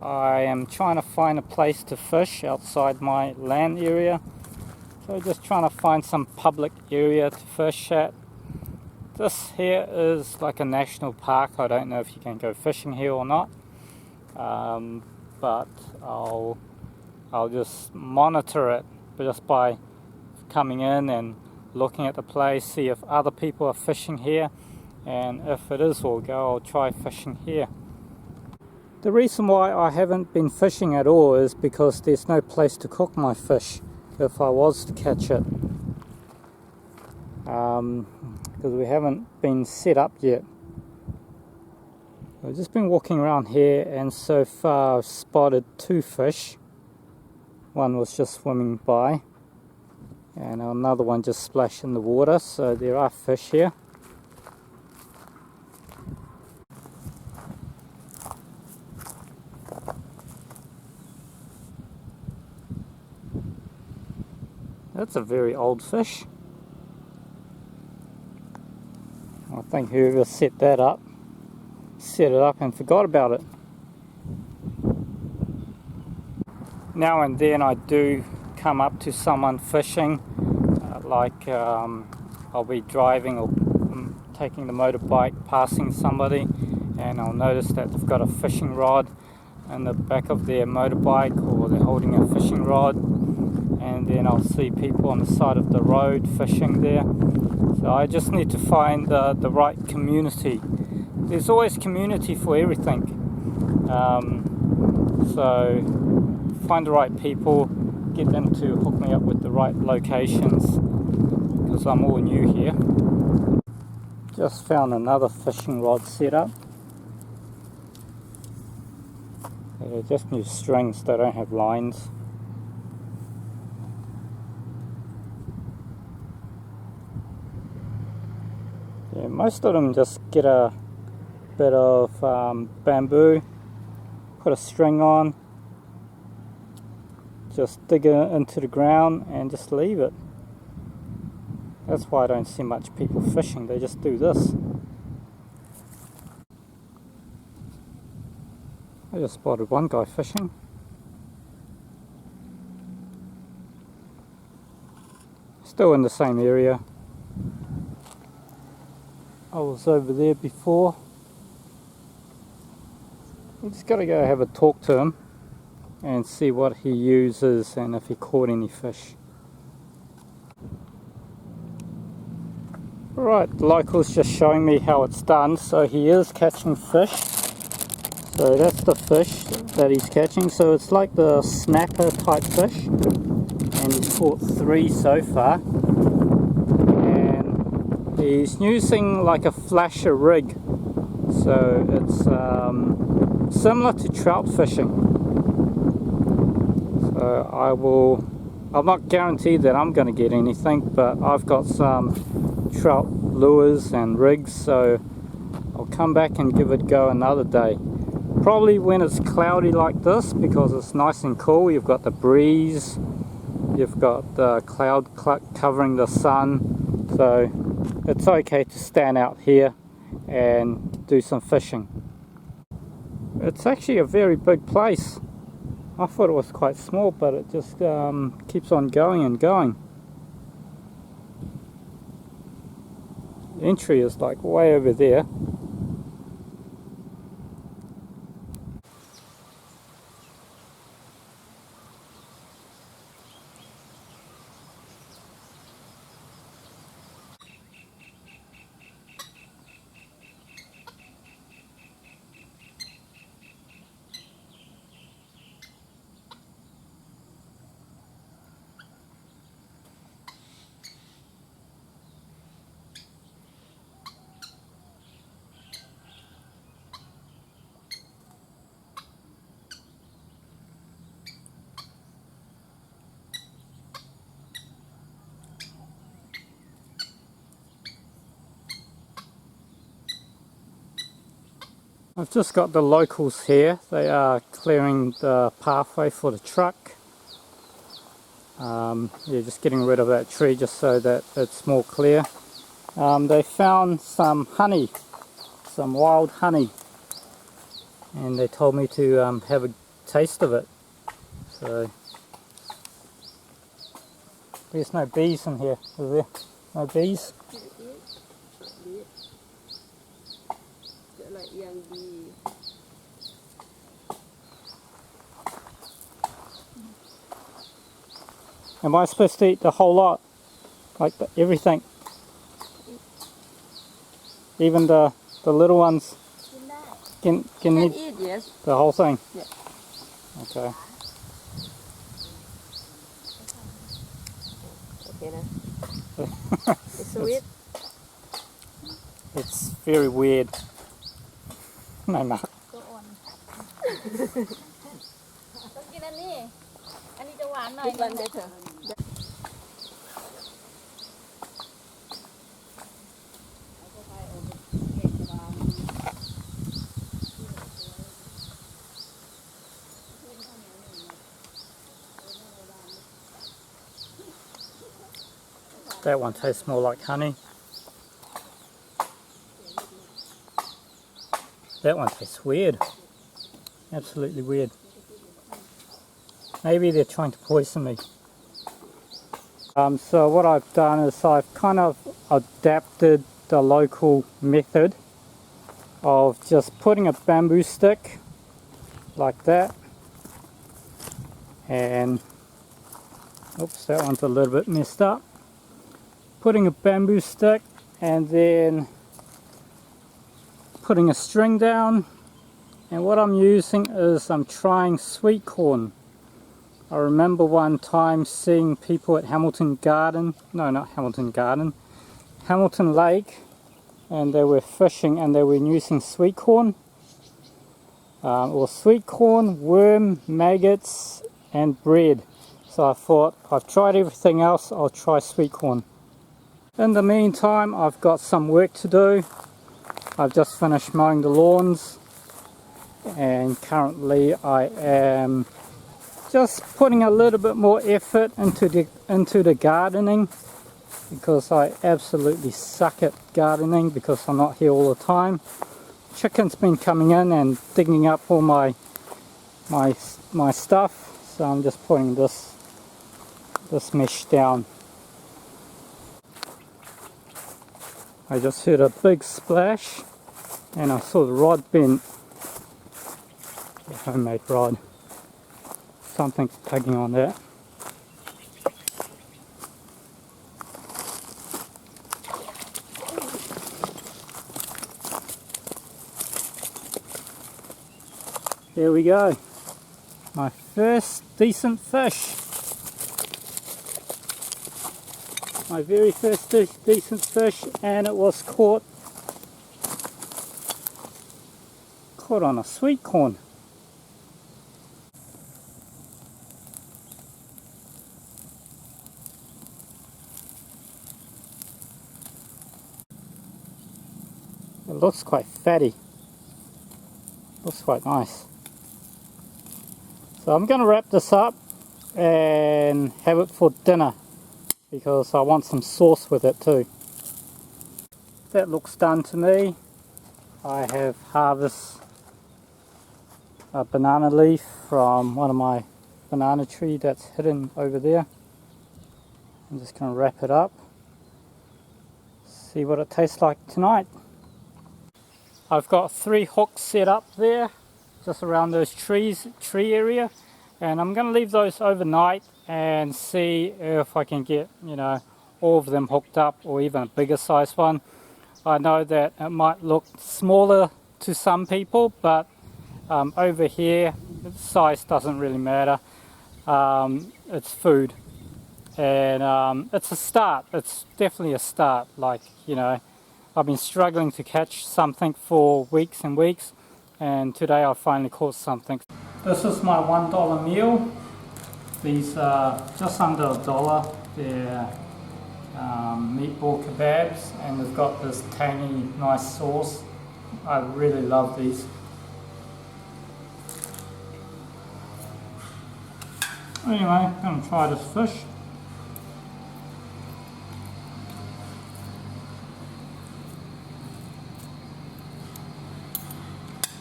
I am trying to find a place to fish outside my land area. So just trying to find some public area to fish at. This here is like a national park. I don't know if you can go fishing here or not, but I'll just monitor it just by coming in and looking at the place, see if other people are fishing here, and if it is, I'll try fishing here. The reason why I haven't been fishing at all is because there's no place to cook my fish if I was to catch it, because we haven't been set up yet. I've just been walking around here, and so far I've spotted 2 fish. One was just swimming by and another one just splashed in the water, so there are fish here. That's a very old fish. I think whoever set it up and forgot about it. Now and then I do come up to someone fishing, I'll be driving or taking the motorbike, passing somebody, and I'll notice that they've got a fishing rod in the back of their motorbike, or they're holding a fishing rod, and then I'll see people on the side of the road fishing there. So I just need to find the right community. There's always community for everything. So find the right people, get them to hook me up with the right locations, because I'm all new here. Just found another fishing rod set up. They're just new strings, they don't have lines. Yeah, most of them just get a bit of bamboo, put a string on, just dig it into the ground and just leave it. That's why I don't see much people fishing, they just do this. I just spotted one guy fishing. Still in the same area. I was over there before. You just got to go have a talk to him and see what he uses and if he caught any fish. Right, the local's just showing me how it's done. So he is catching fish. So that's the fish that he's catching. So it's like the snapper type fish, and he's caught 3 so far. And he's using like a flasher rig, so it's similar to trout fishing. So I'm not guaranteed that I'm going to get anything, but I've got some trout lures and rigs, so I'll come back and give it a go another day. Probably when it's cloudy like this, because it's nice and cool. You've got the breeze, you've got the cloud covering the sun, so it's okay to stand out here and do some fishing. It's actually a very big place. I thought it was quite small, but it just keeps on going and going. The entry is like way over there. I've just got the locals here. They are clearing the pathway for the truck. Yeah, just getting rid of that tree just so that it's more clear. They found some honey, some wild honey, and they told me to have a taste of it. So there's no bees in here, is there? No bees? Am I supposed to eat the whole lot? Like everything? Even the little ones? Can eat, yes. the whole thing? Yeah. Okay. Okay, now. It's sweet. It's very weird. No, no. ต้องกินอันนี้ อันนี้จะหวานหน่อย This one better. That one tastes more like honey. That one tastes weird. Absolutely weird. Maybe they're trying to poison me. So what I've done is I've kind of adapted the local method of just putting a bamboo stick like that, and oops, that one's a little bit messed up. Putting a bamboo stick and then putting a string down, and what I'm using is I'm trying sweet corn. I remember one time seeing people at Hamilton Lake, and they were fishing and they were using sweet corn, or sweet corn, worm, maggots and bread. So I thought, I've tried everything else, I'll try sweet corn. In the meantime, I've got some work to do. I've just finished mowing the lawns, and currently I am just putting a little bit more effort into the gardening, because I absolutely suck at gardening because I'm not here all the time. Chickens been coming in and digging up all my stuff, so I'm just putting this mesh down. I just heard a big splash and I saw the rod bent. The homemade rod. Something's tugging on that. There we go. My first decent fish. My very first decent fish, and it was caught on a sweet corn. It looks quite fatty. Looks quite nice. So I'm going to wrap this up and have it for dinner, because I want some sauce with it too. That looks done to me. I have harvested a banana leaf from one of my banana tree that's hidden over there. I'm just going to wrap it up, see what it tastes like tonight. I've got 3 hooks set up there just around those tree area, and I'm going to leave those overnight and see if I can get, all of them hooked up, or even a bigger size one. I know that it might look smaller to some people, but over here size doesn't really matter. It's food, and it's a start. It's definitely a start. I've been struggling to catch something for weeks and weeks, and today I finally caught something. This is my $1 meal. These are just under $1. They're meatball kebabs, and they've got this tangy, nice sauce. I really love these. Anyway, I'm going to try this fish.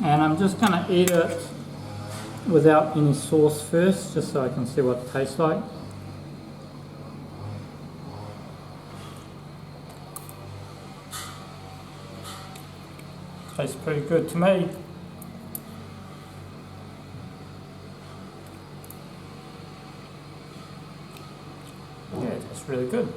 And I'm just going to eat it without any sauce first, just so I can see what it tastes like. Tastes pretty good to me. Yeah, it tastes really good.